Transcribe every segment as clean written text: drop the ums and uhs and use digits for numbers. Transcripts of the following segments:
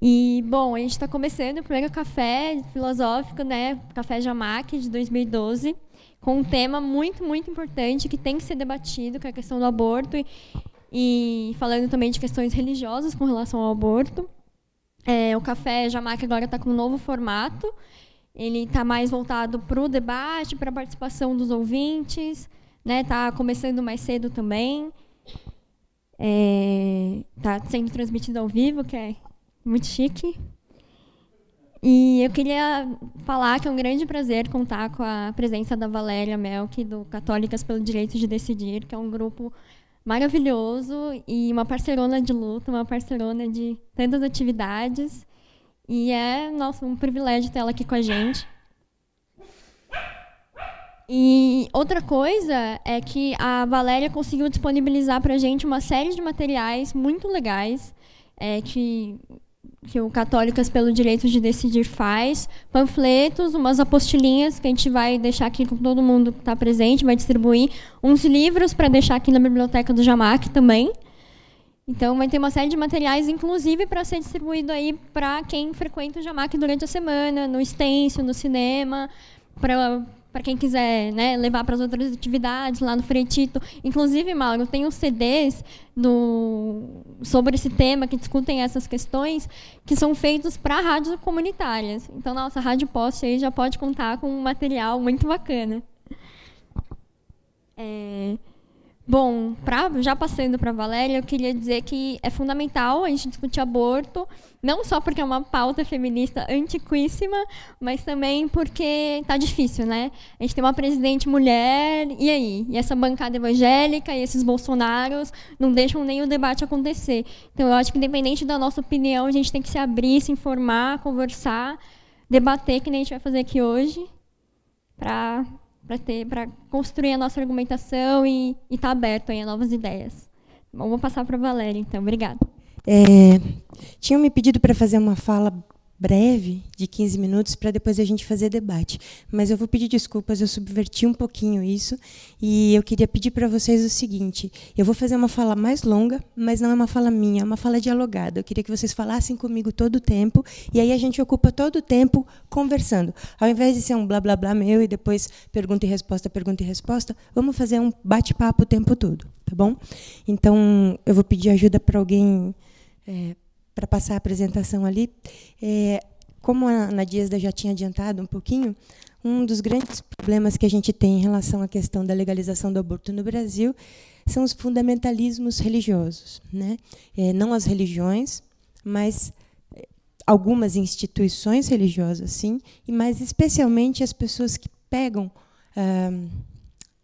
E, bom, a gente está começando o primeiro café filosófico, né, Café Jamac, de 2012, com um tema muito, muito importante que tem que ser debatido, que é a questão do aborto, e falando também de questões religiosas com relação ao aborto. O Café Jamac agora está com um novo formato, ele está mais voltado para o debate, para a participação dos ouvintes, né, está começando mais cedo também. Está sendo transmitido ao vivo, que é muito chique. E eu queria falar que é um grande prazer contar com a presença da Valéria Melk, do Católicas pelo Direito de Decidir, que é um grupo maravilhoso e uma parceirona de luta, uma parceirona de tantas atividades. E é, nossa, um privilégio ter ela aqui com a gente. E outra coisa é que a Valéria conseguiu disponibilizar para a gente uma série de materiais muito legais que o Católicas pelo Direito de Decidir faz, panfletos, umas apostilinhas que a gente vai deixar aqui com todo mundo que está presente, vai distribuir uns livros para deixar aqui na biblioteca do Jamac também. Então vai ter uma série de materiais, inclusive para ser distribuído aí para quem frequenta o Jamac durante a semana, no extenso, no cinema, para quem quiser, né, levar para as outras atividades lá no Fretito. Inclusive, Mauro, tem uns CDs sobre esse tema, que discutem essas questões, que são feitos para rádios comunitárias. Então, nossa, a Rádio Poste aí já pode contar com um material muito bacana. Bom, já passando para a Valéria, eu queria dizer que é fundamental a gente discutir aborto, não só porque é uma pauta feminista antiquíssima, mas também porque está difícil, né? A gente tem uma presidente mulher, e aí? E essa bancada evangélica e esses bolsonaros não deixam nem o debate acontecer. Então, eu acho que, independente da nossa opinião, a gente tem que se abrir, se informar, conversar, debater, que nem a gente vai fazer aqui hoje, para construir a nossa argumentação e estar aberto aí a novas ideias. Bom, vou passar para a Valéria, então. Obrigada. Tinham me pedido para fazer uma fala breve, de 15 minutos, para depois a gente fazer debate. Mas eu vou pedir desculpas, eu subverti um pouquinho isso, e eu queria pedir para vocês o seguinte: eu vou fazer uma fala mais longa, mas não é uma fala minha, é uma fala dialogada. Eu queria que vocês falassem comigo todo o tempo, e aí a gente ocupa todo o tempo conversando. Ao invés de ser um blá, blá, blá meu, e depois pergunta e resposta, vamos fazer um bate-papo o tempo todo, tá bom? Então, eu vou pedir ajuda para alguém... para passar a apresentação ali. Como a Ana Dias já tinha adiantado um pouquinho, um dos grandes problemas que a gente tem em relação à questão da legalização do aborto no Brasil são os fundamentalismos religiosos, né? Não as religiões, mas algumas instituições religiosas, sim, e mais especialmente as pessoas que pegam...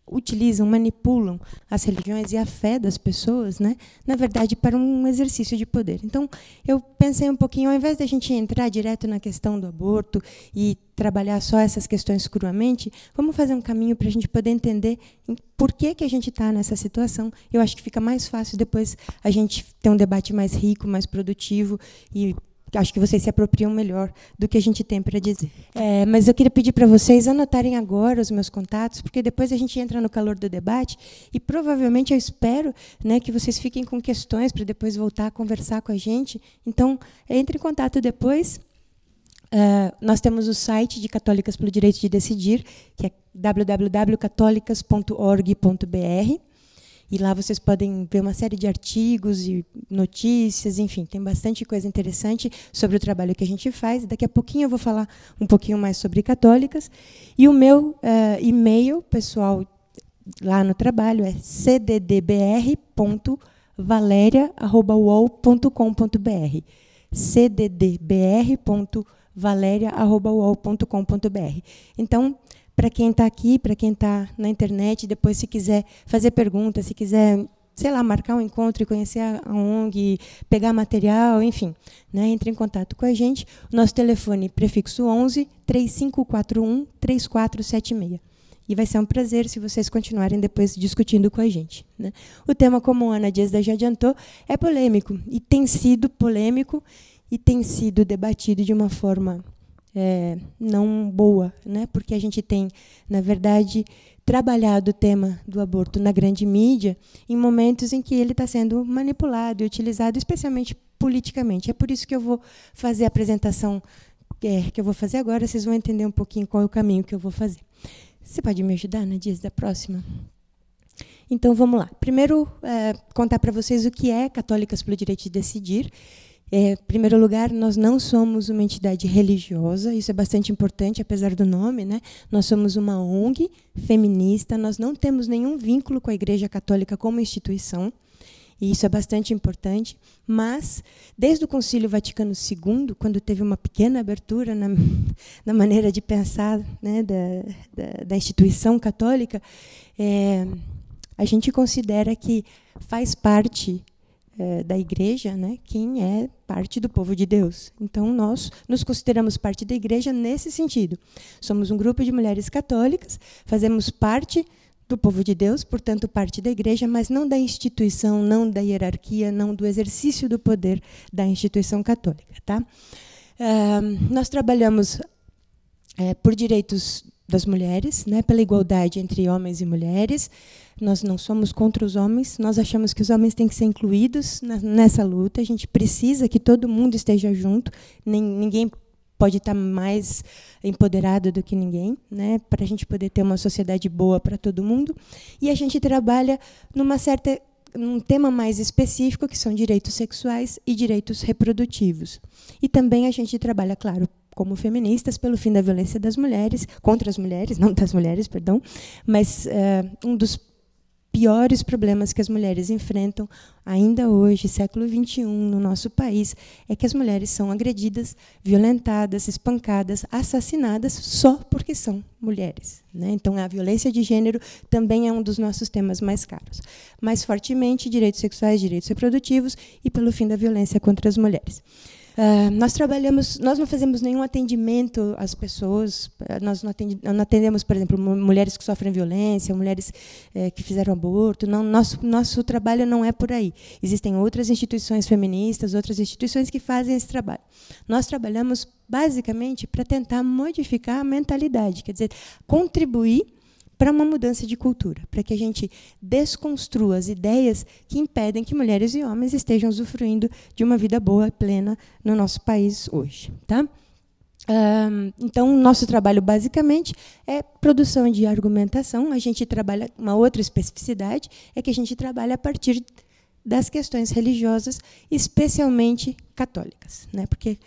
utilizam, manipulam as religiões e a fé das pessoas, né, na verdade, para um exercício de poder. Então, eu pensei um pouquinho, ao invés de a gente entrar direto na questão do aborto e trabalhar só essas questões cruamente, vamos fazer um caminho para a gente poder entender por que a gente está nessa situação. Eu acho que fica mais fácil depois a gente ter um debate mais rico, mais produtivo, e acho que vocês se apropriam melhor do que a gente tem para dizer. Mas eu queria pedir para vocês anotarem agora os meus contatos, porque depois a gente entra no calor do debate e provavelmente eu espero, né, que vocês fiquem com questões para depois voltar a conversar com a gente. Então, entre em contato depois. Nós temos o site de Católicas pelo Direito de Decidir, que é www.catolicas.org.br. E lá vocês podem ver uma série de artigos e notícias, enfim, tem bastante coisa interessante sobre o trabalho que a gente faz. Daqui a pouquinho eu vou falar um pouquinho mais sobre Católicas. E o meu e-mail pessoal lá no trabalho é cddbr.valeria@uol.com.br. cddbr.valeria@uol.com.br. Então, para quem está aqui, para quem está na internet, depois, se quiser fazer perguntas, se quiser, sei lá, marcar um encontro e conhecer a ONG, pegar material, enfim, né, entre em contato com a gente. O nosso telefone prefixo 11 3541 3476. E vai ser um prazer se vocês continuarem depois discutindo com a gente, né? O tema, como a Ana Dias já adiantou, é polêmico, e tem sido polêmico, e tem sido debatido de uma forma... não boa, né? Porque a gente tem, na verdade, trabalhado o tema do aborto na grande mídia em momentos em que ele está sendo manipulado e utilizado especialmente politicamente. É por isso que eu vou fazer a apresentação que eu vou fazer agora, vocês vão entender um pouquinho qual é o caminho que eu vou fazer. Você pode me ajudar, Nadia, da próxima? Então, vamos lá. Primeiro, contar para vocês o que é Católicas pelo Direito de Decidir. Em primeiro lugar, nós não somos uma entidade religiosa, isso é bastante importante, apesar do nome, né? Nós somos uma ONG feminista, nós não temos nenhum vínculo com a Igreja Católica como instituição, e isso é bastante importante, mas, desde o Concílio Vaticano II, quando teve uma pequena abertura na maneira de pensar, né, da instituição católica, a gente considera que faz parte da Igreja, né, quem é parte do povo de Deus. Então, nós nos consideramos parte da Igreja nesse sentido. Somos um grupo de mulheres católicas, fazemos parte do povo de Deus, portanto, parte da Igreja, mas não da instituição, não da hierarquia, não do exercício do poder da instituição católica. Tá? Nós trabalhamos por direitos das mulheres, né, pela igualdade entre homens e mulheres. Nós não somos contra os homens, nós achamos que os homens têm que ser incluídos nessa luta, a gente precisa que todo mundo esteja junto, ninguém pode estar mais empoderado do que ninguém, né, para a gente poder ter uma sociedade boa para todo mundo. E a gente trabalha num tema mais específico, que são direitos sexuais e direitos reprodutivos. E também a gente trabalha, claro, como feministas, pelo fim da violência das mulheres, contra as mulheres, não das mulheres, perdão, mas um dos piores problemas que as mulheres enfrentam ainda hoje, século XXI, no nosso país, é que as mulheres são agredidas, violentadas, espancadas, assassinadas só porque são mulheres, né? Então, a violência de gênero também é um dos nossos temas mais caros. Mais fortemente, direitos sexuais, direitos reprodutivos e pelo fim da violência contra as mulheres. Nós não fazemos nenhum atendimento às pessoas, nós não atendemos, por exemplo, mulheres que sofrem violência, mulheres que fizeram aborto, não, nosso trabalho não é por aí. Existem outras instituições feministas, outras instituições que fazem esse trabalho. Nós trabalhamos, basicamente, para tentar modificar a mentalidade, quer dizer, contribuir para uma mudança de cultura, para que a gente desconstrua as ideias que impedem que mulheres e homens estejam usufruindo de uma vida boa, plena, no nosso país hoje. Tá? Então, nosso trabalho, basicamente, é produção de argumentação. A gente trabalha, uma outra especificidade, é que a gente trabalha a partir das questões religiosas, especialmente católicas, né? Porque,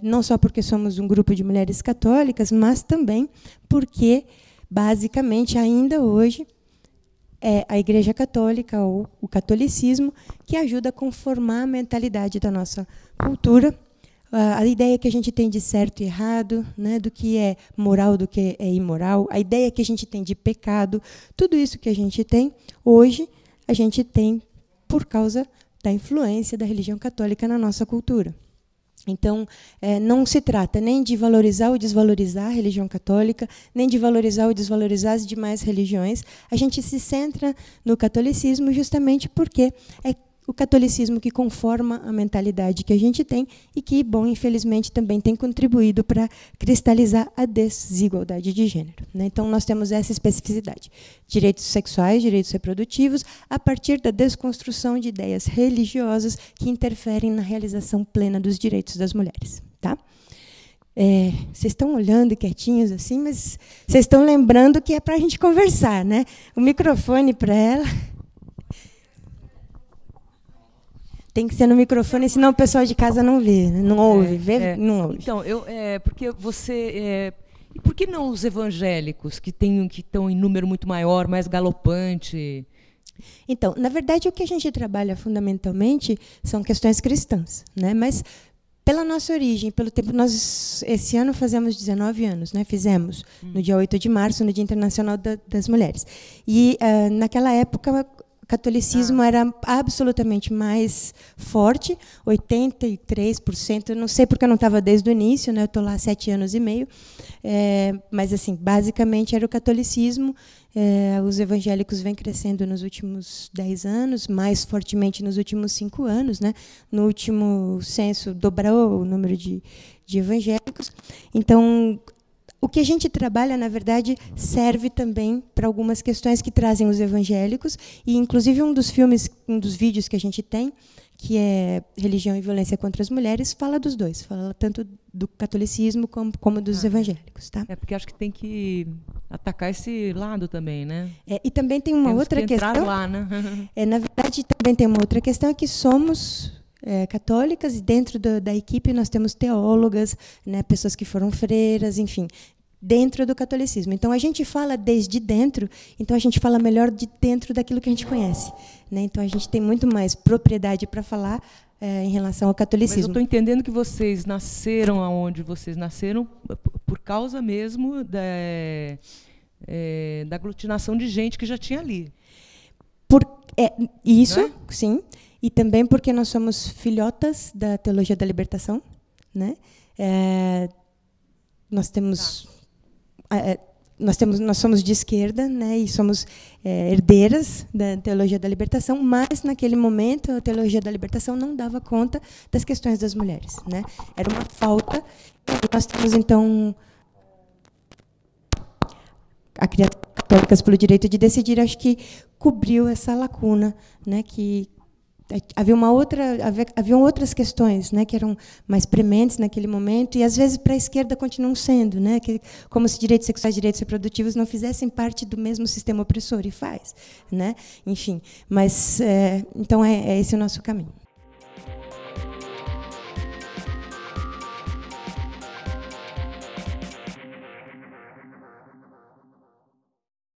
não só porque somos um grupo de mulheres católicas, mas também porque, basicamente, ainda hoje, é a Igreja Católica, ou o catolicismo, que ajuda a conformar a mentalidade da nossa cultura, a ideia que a gente tem de certo e errado, né, do que é moral, do que é imoral, a ideia que a gente tem de pecado, tudo isso que a gente tem, hoje, a gente tem por causa da influência da religião católica na nossa cultura. Então, não se trata nem de valorizar ou desvalorizar a religião católica, nem de valorizar ou desvalorizar as demais religiões. A gente se centra no catolicismo justamente porque é o catolicismo que conforma a mentalidade que a gente tem e que, bom, infelizmente, também tem contribuído para cristalizar a desigualdade de gênero, né? Então, nós temos essa especificidade. Direitos sexuais, direitos reprodutivos, a partir da desconstrução de ideias religiosas que interferem na realização plena dos direitos das mulheres. Tá? Vocês estão olhando quietinhos assim, mas vocês estão lembrando que é para a gente conversar, né? O microfone para ela... Tem que ser no microfone, senão o pessoal de casa não vê, não ouve, não ouve. Então, porque você... e por que não os evangélicos, que estão em número muito maior, mais galopante? Então, na verdade, o que a gente trabalha fundamentalmente são questões cristãs, né? Mas, pela nossa origem, pelo tempo, nós esse ano fazemos 19 anos, né? Fizemos no dia 8 de março, no Dia Internacional das Mulheres. E, naquela época, o catolicismo era absolutamente mais forte, 83%. Eu não sei porque eu não estava desde o início, né? Eu estou lá há 7 anos e meio. Mas, assim, basicamente era o catolicismo. Os evangélicos vêm crescendo nos últimos 10 anos, mais fortemente nos últimos 5 anos, né? No último censo dobrou o número de evangélicos. Então, o que a gente trabalha, na verdade, serve também para algumas questões que trazem os evangélicos, e, inclusive, um dos vídeos que a gente tem, que é Religião e Violência contra as Mulheres, fala dos dois, fala tanto do catolicismo como dos evangélicos. Tá? Porque acho que tem que atacar esse lado também, né? E também tem uma outra questão. Lá, né? Na verdade, também tem uma outra questão, é que somos católicas, e dentro da equipe nós temos teólogas, né, pessoas que foram freiras, enfim, dentro do catolicismo. Então, a gente fala desde dentro, então a gente fala melhor de dentro daquilo que a gente conhece. Né? Então, a gente tem muito mais propriedade para falar em relação ao catolicismo. Mas eu estou entendendo que vocês nasceram aonde vocês nasceram por causa mesmo da aglutinação de gente que já tinha ali. Isso, sim. E também porque nós somos filhotas da Teologia da Libertação, né? Nós somos de esquerda, né? E somos herdeiras da Teologia da Libertação, mas naquele momento a Teologia da Libertação não dava conta das questões das mulheres, né? Era uma falta. Nós temos então a Criatura Católicas pelo Direito de Decidir, acho que cobriu essa lacuna, né? Que haviam outras questões, né, que eram mais prementes naquele momento, e às vezes para a esquerda continuam sendo, né, como se direitos sexuais e direitos reprodutivos não fizessem parte do mesmo sistema opressor, e faz, né, enfim. Mas então é esse o nosso caminho.